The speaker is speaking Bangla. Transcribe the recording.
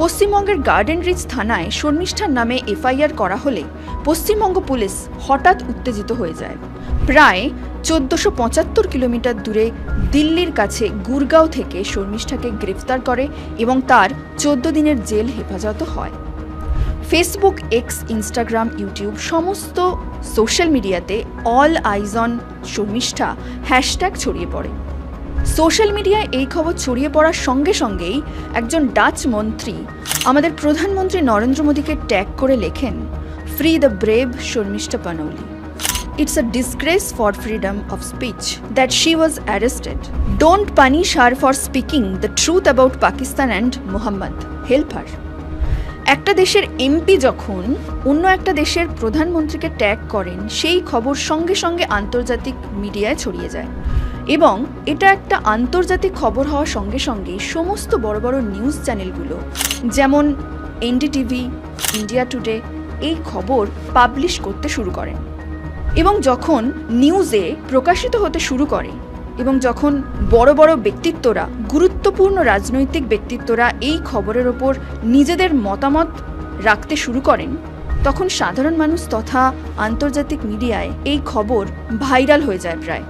পশ্চিমবঙ্গের গার্ডেন রিচ থানায় শর্মিষ্ঠার নামে এফআইআর করা হলে পশ্চিমবঙ্গ পুলিশ হঠাৎ উত্তেজিত হয়ে যায়। প্রায় 1475 কিলোমিটার দূরে দিল্লির কাছে গুরগাঁও থেকে শর্মিষ্ঠাকে গ্রেফতার করে এবং তার 14 দিনের জেল হেফাজত হয়। ফেসবুক, এক্স, ইনস্টাগ্রাম, ইউটিউব সমস্ত সোশ্যাল মিডিয়াতে all eyes on Sharmishtha hashtag ছড়িয়ে পড়ে। সোশ্যাল মিডিয়ায় এই খবর ছড়িয়ে পড়ার সঙ্গে সঙ্গেই একজন ডাচ মন্ত্রী আমাদের প্রধানমন্ত্রী নরেন্দ্র মোদীকে ট্যাগ করে লেখেন, free the brave Sharmishtha Panoli. It's a disgrace for freedom of speech that she was arrested. Don't punish her for speaking the truth about Pakistan and Muhammad. Help her. একটা দেশের এমপি যখন অন্য একটা দেশের প্রধানমন্ত্রীকে ট্যাগ করেন, সেই খবর সঙ্গে সঙ্গে আন্তর্জাতিক মিডিয়ায় ছড়িয়ে যায় এবং এটা একটা আন্তর্জাতিক খবর হওয়ার সঙ্গে সঙ্গে সমস্ত বড় বড় নিউজ চ্যানেলগুলো যেমন এনডিটিভি, ইন্ডিয়া টুডে এই খবর পাবলিশ করতে শুরু করেন এবং যখন নিউজে প্রকাশিত হতে শুরু করে এবং যখন বড় বড় ব্যক্তিত্বরা, গুরুত্বপূর্ণ রাজনৈতিক ব্যক্তিত্বরা এই খবরের ওপর নিজেদের মতামত রাখতে শুরু করেন, তখন সাধারণ মানুষ তথা আন্তর্জাতিক মিডিয়ায় এই খবর ভাইরাল হয়ে যায় প্রায়।